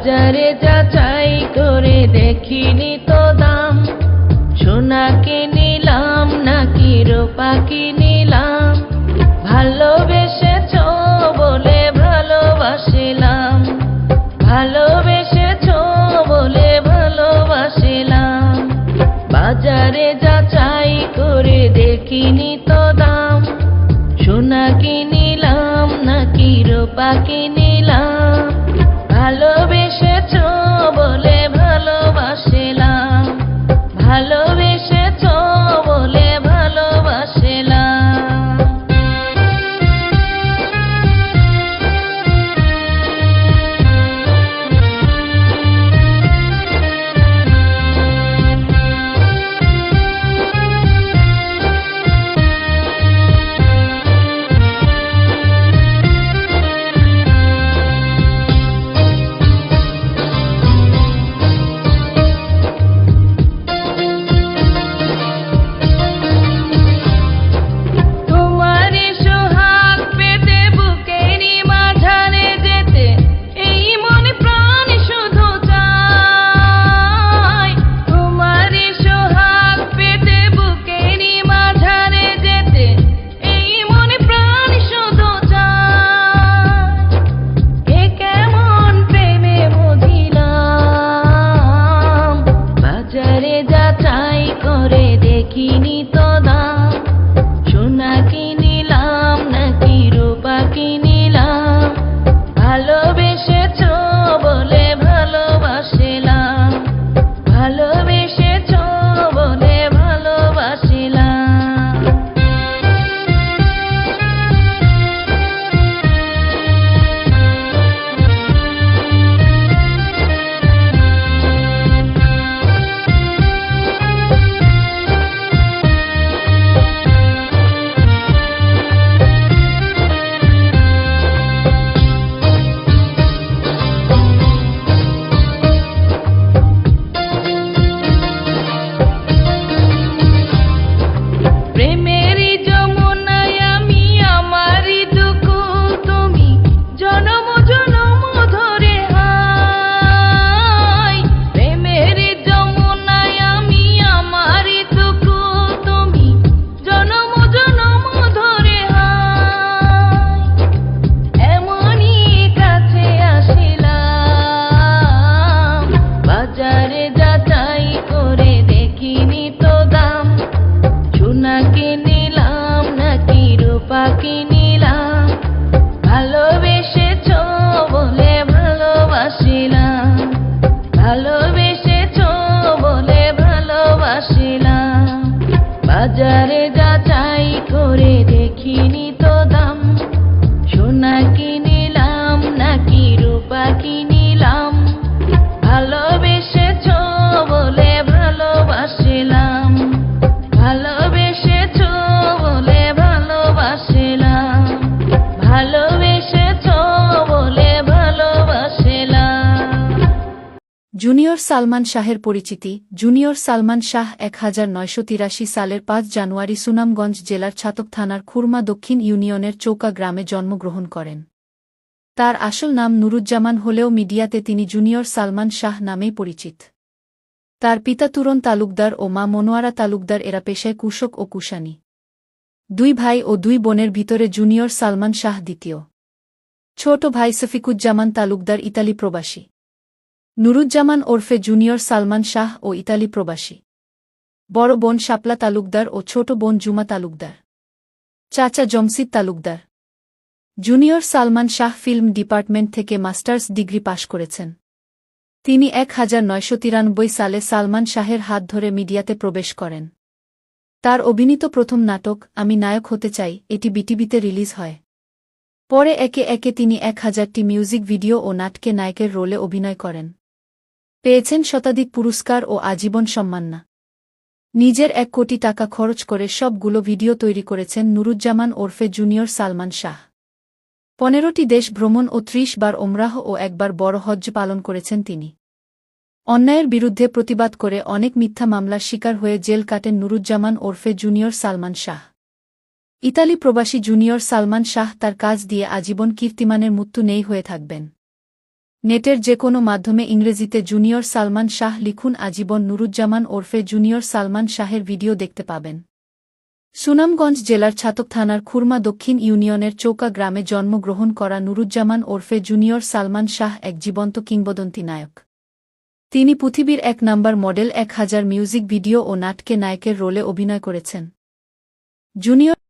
বাজারে যাচাই করে দেখিনি তো দাম, সোনা কিনিলাম নাকি রূপা কিনিলাম, ভালোবেসেছ বলে ভালোবাসিলাম, ভালোবেসেছ বলে ভালোবাসিলাম। বাজারে যাচাই করে দেখিনি তো দাম, সোনা কিনিলাম নাকি রূপা কিনিলাম, ভালোবেসেছ বলে ভালোবাসিলাম, ভালোবেসেছ বলে ভালোবাসিলাম। বাজারে যাচাই করে দেখিনি তো দাম, সোনা কিনিলাম নাকি রূপা কিনিলাম, ভালোবেসেছ বলে ভালোবাসিলাম, ভালোবেসেছ বলে ভালোবাসিলাম, ভালোবেসেছ বলে ভালোবাসিলাম। জুনিয়র সালমান শাহের পরিচিতি। জুনিয়র সালমান শাহ 1983 সালের 5 জানুয়ারি সুনামগঞ্জ জেলার ছাতক থানার খুরমা দক্ষিণ ইউনিয়নের চৌকা গ্রামে জন্মগ্রহণ করেন। তার আসল নাম নুরুজ্জামান হলেও মিডিয়াতে তিনি জুনিয়র সালমান শাহ নামেই পরিচিত। তার পিতা তুরন তালুকদার ও মা মনোয়ারা তালুকদার, এরা পেশায় কৃষক ও কুশানী। 2 ভাই ও 2 বোনের ভিতরে জুনিয়র সালমান শাহ দ্বিতীয়। ছোট ভাই সফিকুজ্জামান তালুকদার ইতালি প্রবাসী। নুরুজ্জামান ওরফে জুনিয়র সালমান শাহ ও ইতালি প্রবাসী। বড় বোন শাপলা তালুকদার ও ছোট বোন জুমা তালুকদার। চাচা Jamshid Talukdar. Junior Salman Shah film department থেকে মাস্টার্স ডিগ্রি পাশ করেছেন। তিনি 1993 সালে সালমান শাহের হাত ধরে মিডিয়াতে প্রবেশ করেন। তার অভিনীত প্রথম নাটক আমি নায়ক হতে চাই এটি বিটিভিতে রিলিজ হয়। পরে একে একে তিনি 1000টি মিউজিক ভিডিও ও নাটকে নায়কের রোলে অভিনয় করেন। পেয়েছেন শতাধিক পুরস্কার ও আজীবন সম্মাননা। নিজের 1 কোটি টাকা খরচ করে সবগুলো ভিডিও তৈরি করেছেন নুরুজ্জামান ওরফে জুনিয়র সালমান শাহ। 15টি দেশ ভ্রমণ ও 30 বার ওমরাহ ও 1 বার বড় হজ্জ পালন করেছেন তিনি। অন্যায়ের বিরুদ্ধে প্রতিবাদ করে অনেক মিথ্যা মামলার শিকার হয়ে জেল কাটেন নুরুজ্জামান ওরফে জুনিয়র সালমান শাহ। ইতালি প্রবাসী জুনিয়র সালমান শাহ তার কাজ দিয়ে আজীবন কীর্তিমানের মৃত্যু নেই হয়ে থাকবেন। নেটের যে কোনো মাধ্যমে ইংরেজিতে জুনিয়র সালমান শাহ লিখুন আজীবন নুরুজ্জামান ওরফে জুনিয়র সালমান শাহের ভিডিও দেখতে পাবেন। সুনামগঞ্জ জেলার ছাতক থানার খুরমা দক্ষিণ ইউনিয়নের চৌকা গ্রামে জন্মগ্রহণ করা নুরুজ্জামান ওরফে জুনিয়র সালমান শাহ এক জীবন্ত কিংবদন্তি নায়ক। তিনি পৃথিবীর ১ নম্বর মডেল ১,০০০ মিউজিক ভিডিও ও নাটকে নায়কের রোলে অভিনয় করেছেন। জুনিয়র